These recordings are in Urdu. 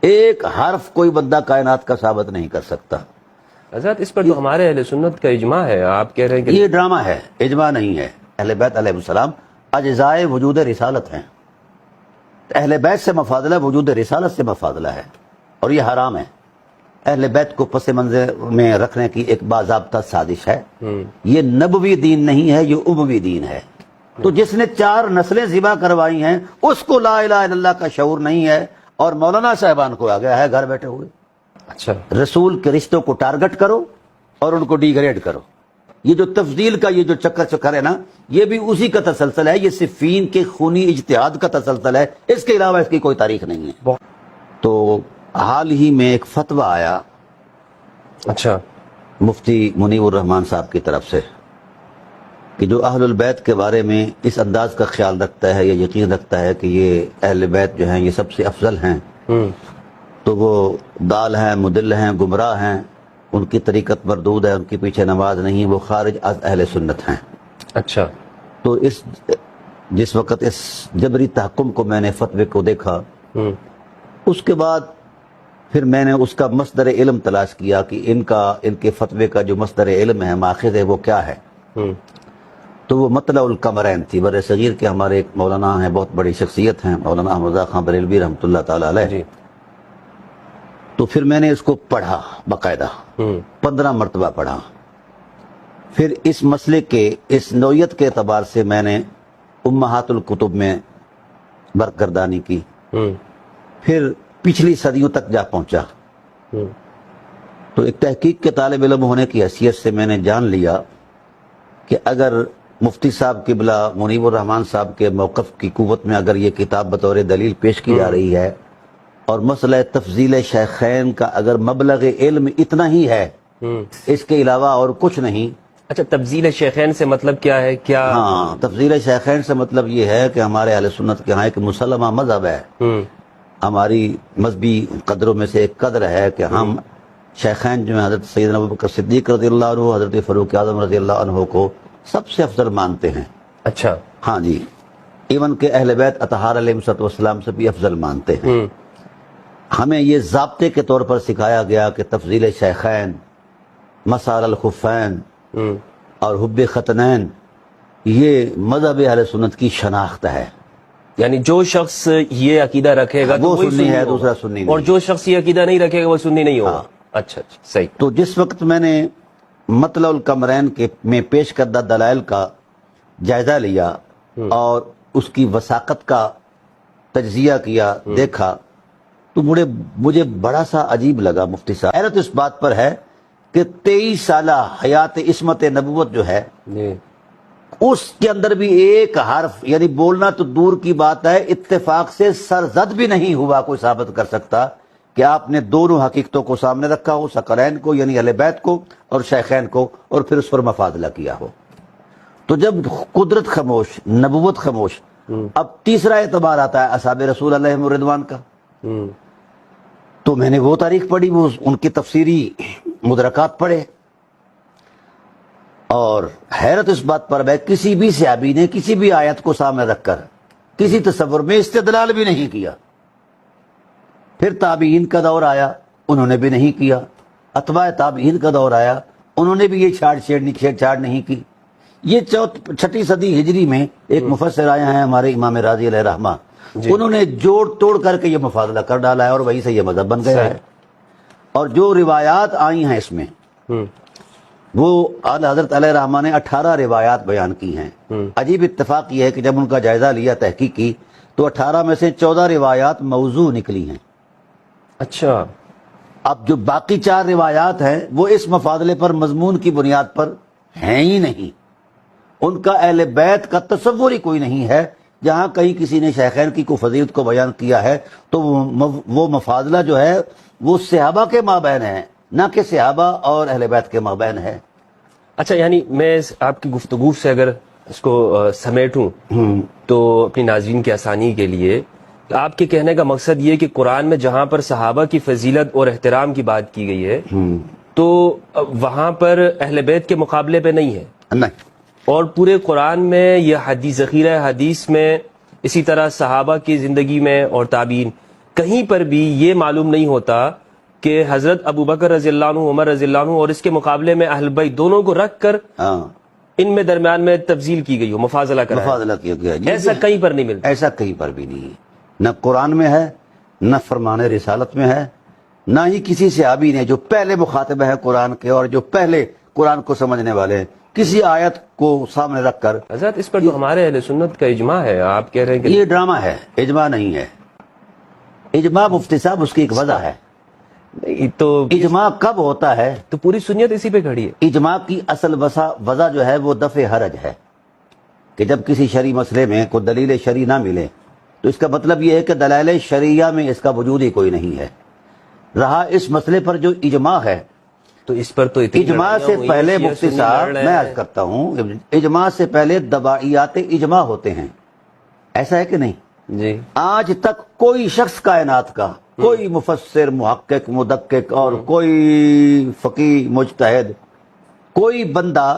ایک حرف کوئی بندہ کائنات کا ثابت نہیں کر سکتا. حضرت اس پر تو ہمارے اہل سنت کا اجماع ہے. آپ کہہ رہے ہیں کہ یہ ڈرامہ ہے، اجماع نہیں ہے. اہل بیت علیہ السلام اجزائے وجود رسالت ہیں. اہل بیت سے مفاضلہ وجود رسالت سے مفاضلہ ہے، اور یہ حرام ہے. اہل بیت کو پس منظر میں رکھنے کی ایک باضابطہ سازش ہے. یہ نبوی دین نہیں ہے، یہ اموی دین ہے. تو جس نے 4 نسلیں ذبح کروائی ہیں اس کو لا الہ الا اللہ کا شعور نہیں ہے، اور مولانا صاحبان کو آ گیا ہے گھر بیٹھے ہوئے. اچھا، رسول کے رشتوں کو ٹارگٹ کرو اور ان کو ڈی گریڈ کرو. یہ جو تفضیل کا یہ جو چکر ہے نا، یہ بھی اسی کا تسلسل ہے. یہ صفین کے خونی اجتہاد کا تسلسل ہے، اس کے علاوہ اس کی کوئی تاریخ نہیں ہے. تو حال ہی میں ایک فتویٰ آیا اچھا، مفتی منیب الرحمان صاحب کی طرف سے کہ جو اہل البیت کے بارے میں اس انداز کا خیال رکھتا ہے یا یقین رکھتا ہے کہ یہ اہل بیت جو ہیں یہ سب سے افضل ہیں، تو وہ ضال ہیں، مضل ہیں، گمراہ ہیں، ان کی طریقت مردود ہے، ان کے پیچھے نماز نہیں، وہ خارج از اہل سنت ہیں. اچھا. تو جس وقت اس جبری تحکم کو میں نے فتوے کو دیکھا، اس کے بعد پھر میں نے اس کا مصدر علم تلاش کیا کہ ان کے فتوے کا جو مصدر علم ہے، ماخذ ہے، وہ کیا ہے. تو وہ مطلع القمرین تھی. بر صغیر کے ہمارے ایک مولانا ہیں، بہت بڑی شخصیت ہیں، مولانا احمد رضا خان بریلوی رحمۃ اللہ تعالی علیہ. جی. تو پھر میں نے اس کو پڑھا باقاعدہ، 15 مرتبہ پڑھا. پھر اس مسئلے کے اس نوعیت کے اعتبار سے میں نے امہات الکتب میں برگردانی کی. پھر پچھلی صدیوں تک جا پہنچا. تو ایک تحقیق کے طالب علم ہونے کی حیثیت سے میں نے جان لیا کہ اگر مفتی صاحب قبلہ منیب الرحمان صاحب کے موقف کی قوت میں اگر یہ کتاب بطور دلیل پیش کی جا رہی ہے، اور مسئلہ تفضیل شیخین کا اگر مبلغ علم اتنا ہی ہے، اس کے علاوہ اور کچھ نہیں. اچھا، تفضیل شیخین سے مطلب کیا ہے؟ کیا؟ ہاں، تفضیل شیخین سے مطلب یہ ہے کہ ہمارے اہل سنت کے ہاں ایک مسلمہ مذہب ہے. ہماری مذہبی قدروں میں سے ایک قدر ہے کہ ہم شیخین جو ہیں حضرت سیدنا ابوبکر صدیق رضی اللہ عنہ، حضرت فاروق اعظم رضی اللہ عنہ کو سب سے افضل مانتے ہیں. اچھا. ہاں جی، ایون کہ اہل بیت اطہار علیہ السلام سے بھی افضل مانتے ہیں. ہمیں یہ ضابطے کے طور پر سکھایا گیا کہ تفضیل شیخین، مسار الخفین اور حب ختنین یہ مذہب اہل سنت کی شناخت ہے. یعنی جو شخص یہ عقیدہ رکھے گا وہ سنی ہے، دوسرا سنی نہیں. اور جو شخص یہ عقیدہ نہیں رکھے گا وہ سنی نہیں ہوگا. اچھا اچھا، صحیح. تو جس وقت میں نے مطلع القمرین میں پیش کردہ دلائل کا جائزہ لیا اور اس کی وثاقت کا تجزیہ کیا، دیکھا، تو مجھے بڑا سا عجیب لگا. مفتی صاحب حیرت اس بات پر ہے کہ 23 سالہ حیات عصمت نبوت جو ہے، اس کے اندر بھی ایک حرف، یعنی بولنا تو دور کی بات ہے، اتفاق سے سرزد بھی نہیں ہوا کوئی ثابت کر سکتا کہ آپ نے دونوں حقیقتوں کو سامنے رکھا ہو، ثقلین کو یعنی اہل بیت کو اور شیخین کو، اور پھر اس پر مفاضلہ کیا ہو. تو جب قدرت خاموش، نبوت خاموش، اب تیسرا اعتبار آتا ہے اصحاب رسول علیہم الرضوان کا. تو میں نے وہ تاریخ پڑھی، وہ ان کی تفسیری مدرکات پڑھے، اور حیرت اس بات پر ہے کسی بھی صحابی نے کسی بھی آیت کو سامنے رکھ کر کسی تصور میں استدلال بھی نہیں کیا. پھر تابعین کا دور آیا، انہوں نے بھی نہیں کیا. اتباع تابعین کا دور آیا، انہوں نے بھی یہ چھیڑ چھاڑ نہیں کی. یہ 6 صدی ہجری میں ایک مفسر آئے ہیں ہمارے امام راضی علیہ رحمہ، انہوں نے جوڑ توڑ کر کے یہ مفاضلہ کر ڈالا ہے، اور وہی سے یہ مذہب بن گیا ہے. اور جو روایات آئی ہیں اس میں، وہ اعلی حضرت علیہ رحمہ نے 18 روایات بیان کی ہیں. عجیب اتفاق یہ ہے کہ جب ان کا جائزہ لیا، تحقیق کی، تو 18 میں سے 14 روایات موضوع نکلی ہیں. اچھا. اب جو باقی 4 روایات ہیں وہ اس مفاضلے پر مضمون کی بنیاد پر ہیں ہی نہیں. ان کا اہل بیت کا تصور ہی کوئی نہیں ہے. جہاں کہیں کسی نے شیخین کی کوئی فضیلت کو بیان کیا ہے تو وہ مفاضلہ جو ہے وہ صحابہ کے مابین ہے، نہ کہ صحابہ اور اہل بیت کے مابین ہے. اچھا، یعنی میں آپ کی گفتگو سے اگر اس کو سمیٹوں تو اپنی ناظرین کی آسانی کے لیے، آپ کے کہنے کا مقصد یہ کہ قرآن میں جہاں پر صحابہ کی فضیلت اور احترام کی بات کی گئی ہے تو وہاں پر اہل بیت کے مقابلے پہ نہیں ہے. نہیں. اور پورے قرآن میں یہ حدیث، ذخیرہ حدیث میں اسی طرح صحابہ کی زندگی میں اور تابعین کہیں پر بھی یہ معلوم نہیں ہوتا کہ حضرت ابو بکر رضی اللہ عنہ، عمر رضی اللہ عنہ اور اس کے مقابلے میں اہل بیت دونوں کو رکھ کر ہاں ان میں درمیان میں تفضیل کی گئی ہو، مفاضلہ کرایا، مفاضلہ کیا گیا جی، ایسا کہیں پر نہیں ملتا. ایسا کہیں پر بھی نہیں ہے، نہ قرآن میں ہے، نہ فرمان رسالت میں ہے، نہ ہی کسی صحابی نے جو پہلے مخاطب ہیں قرآن کے اور جو پہلے قرآن کو سمجھنے والے ہیں، کسی آیت کو سامنے رکھ کر. حضرت اس پر تو ہمارے اہل سنت کا اجماع ہے، آپ کہہ رہے ہیں کہ یہ ڈرامہ ہے، اجماع نہیں ہے. اجماع مفتی صاحب اس کی ایک وجہ ہے. تو اجماع کب ہوتا ہے؟ تو پوری سنت اسی پہ کھڑی ہے. اجماع کی اصل وجہ جو ہے وہ دفع حرج ہے، کہ جب کسی شرعی مسئلے میں کوئی دلیل شرعی نہ ملے تو اس کا مطلب یہ ہے کہ دلائل شرعیہ میں اس کا وجود ہی کوئی نہیں ہے. رہا اس مسئلے پر جو اجماع ہے، تو اس پر تو اتنی اجماع لڑائیاں سے ہوئی، پہلے شیعہ مفتی سنی صاحب لڑ رہے میں ہیں. عرض کرتا ہوں، اجماع سے پہلے دبائیات اجماع ہوتے ہیں، ایسا ہے کہ نہیں؟ جی آج تک کوئی شخص کائنات کا، کوئی مفسر، محقق، مدقق اور کوئی فقیہ، مجتہد، کوئی بندہ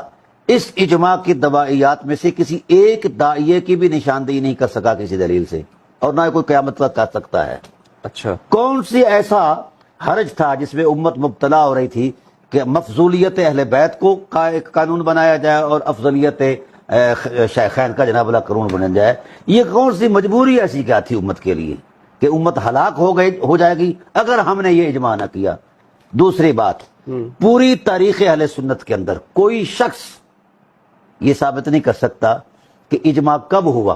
اس اجماع کی دبائیات میں سے کسی ایک داعیے کی بھی نشاندہی نہیں کر سکا کسی دلیل سے، اور نہ کوئی قیامت تک کر سکتا ہے. اچھا، کون سی ایسا حرج تھا جس میں امت مبتلا ہو رہی تھی کہ مفضولیت اہل بیت کو ایک قانون بنایا جائے اور افضلیت شیخین کا جناب اللہ قانون بن جائے؟ یہ کون سی مجبوری ایسی کیا تھی امت کے لیے کہ امت ہلاک ہو جائے گی اگر ہم نے یہ اجماع نہ کیا؟ دوسری بات، پوری تاریخ اہل سنت کے اندر کوئی شخص یہ ثابت نہیں کر سکتا کہ اجماع کب ہوا.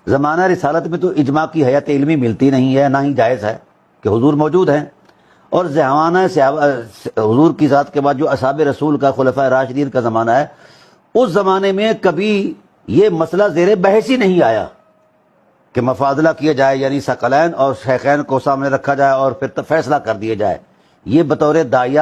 زمانہ رسالت میں تو اجماع کی حیات علمی ملتی نہیں ہے، نہ ہی جائز ہے کہ حضور موجود ہیں، اور زمانہ حضور کی ذات کے بعد جو اصحاب رسول کا، خلفائے راشدین کا زمانہ ہے، اس زمانے میں کبھی یہ مسئلہ زیر بحث ہی نہیں آیا کہ مفاضلہ کیا جائے، یعنی ثقلین اور شیخین کو سامنے رکھا جائے اور پھر فیصلہ کر دیا جائے. یہ بطور داعیہ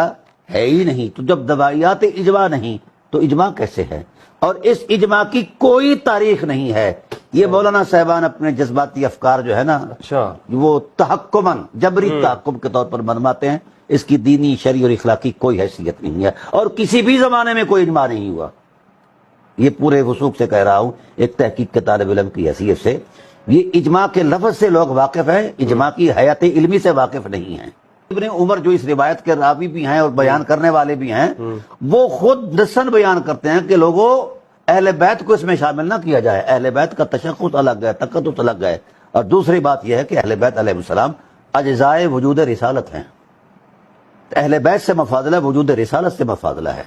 ہے ہی نہیں. تو جب دبائیات اجماع نہیں تو اجماع کیسے ہے؟ اور اس اجماع کی کوئی تاریخ نہیں ہے. یہ مولانا صاحبان اپنے جذباتی افکار جو ہے نا، اچھا، وہ تحکماً جبری تحکم کے طور پر منواتے ہیں. اس کی دینی، شرعی اور اخلاقی کوئی حیثیت نہیں ہے، اور کسی بھی زمانے میں کوئی اجماع نہیں ہوا. یہ پورے وثوق سے کہہ رہا ہوں، ایک تحقیق کے طالب علم کی حیثیت سے. یہ اجماع کے لفظ سے لوگ واقف ہیں، اجماع کی حیات علمی سے واقف نہیں ہیں. ابن عمر جو اس روایت کے راوی بھی ہیں اور بیان کرنے والے بھی ہیں، وہ خود نصاً بیان کرتے ہیں کہ لوگوں، اہل بیت کو اس میں شامل نہ کیا جائے. اہل بیت کا تشخص الگ ہے، تقدس الگ ہے. اور دوسری بات یہ ہے کہ اہل بیت علیہ السلام اجزائے وجود رسالت ہیں. اہل بیت سے مفاضلہ وجود رسالت سے مفاضلہ ہے،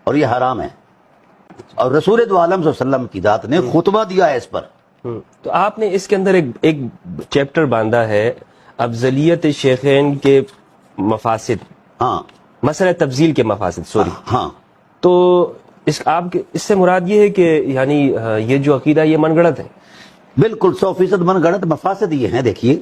اور یہ حرام ہے. اور رسول دو عالم صلی اللہ علیہ وسلم کی ذات نے خطبہ دیا ہے اس پر. تو آپ نے اس کے اندر ایک چیپٹر باندھا ہے، افضلیت شیخین کے مفاسد، ہاں، مسئلہ تفضیل کے مفاسد، سوری. ہاں، تو اس سے مراد یہ ہے کہ یعنی یہ جو عقیدہ یہ من گڑت ہے؟ بالکل 100% من گڑت. مفاسد یہ ہیں، دیکھیے،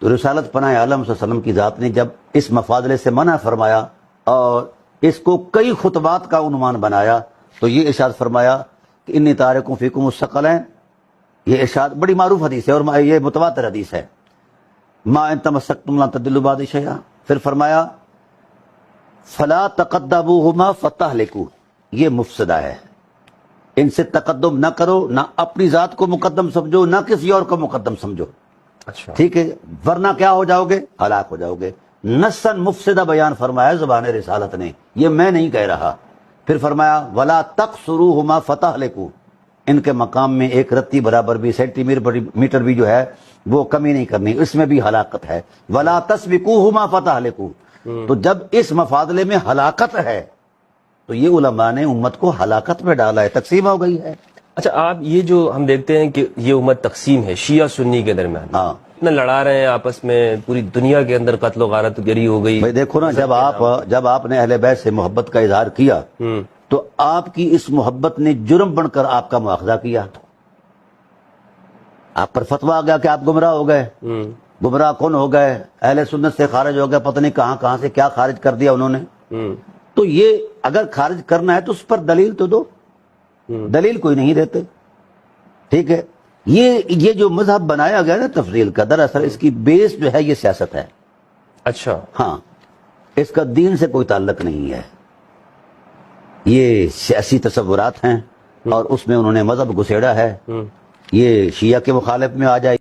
تو رسالت پناہ عالم صلی اللہ علیہ وسلم کی ذات نے جب اس مفاضلے سے منع فرمایا اور اس کو کئی خطبات کا عنوان بنایا، تو یہ ارشاد فرمایا کہ انی تارکم فیکم الثقلین. یہ ارشاد بڑی معروف حدیث ہے اور یہ متواتر حدیث ہے، ما ان تمسکتم لن تضلوا بعد شیئا. پھر فرمایا فلا تقدموہما فتہلکوا. یہ مفسدہ ہے، ان سے تقدم نہ کرو، نہ اپنی ذات کو مقدم سمجھو، نہ کسی اور کو مقدم سمجھو. اچھا، ٹھیک ہے، ورنہ کیا ہو جاؤ گے؟ ہلاک ہو جاؤ گے. نصاً مفسدہ بیان فرمایا زبان رسالت نے، یہ میں نہیں کہہ رہا. پھر فرمایا ولا تقصروہما فتہلکوا. ان کے مقام میں ایک رتی برابر بھی، سینٹی میٹر بھی جو ہے وہ کمی نہیں کرنی، اس میں بھی ہلاکت ہے. ولا تسبقوہما فتہلکوا. تو جب اس مفاضلے میں ہلاکت ہے تو یہ علماء نے امت کو ہلاکت میں ڈالا ہے، تقسیم ہو گئی ہے. اچھا، آپ یہ جو ہم دیکھتے ہیں کہ یہ امت تقسیم ہے شیعہ سنی کے درمیان، ہاں، اتنا لڑا رہے ہیں آپس میں، پوری دنیا کے اندر قتل و غارت گری ہو گئی. بھائی دیکھو نا، جب آپ نے اہل بیت سے محبت کا اظہار کیا تو آپ کی اس محبت نے جرم بن کر آپ کا مواخذہ کیا. آپ پر فتویٰ آ گیا کہ آپ گمراہ ہو گئے. گمراہ کون ہو گئے؟ اہل سنت سے خارج ہو گئے، پتہ نہیں کہاں سے کیا خارج کر دیا انہوں نے. تو یہ اگر خارج کرنا ہے تو اس پر دلیل تو دو. دلیل کوئی نہیں دیتے. ٹھیک ہے، یہ جو مذہب بنایا گیا نا تفضیل کا، دراصل اس کی بیس جو ہے یہ سیاست ہے. اچھا، ہاں، اس کا دین سے کوئی تعلق نہیں ہے. یہ سیاسی تصورات ہیں اور اس میں انہوں نے مذہب گھسیڑا ہے. یہ شیعہ کے مخالف میں آ جائے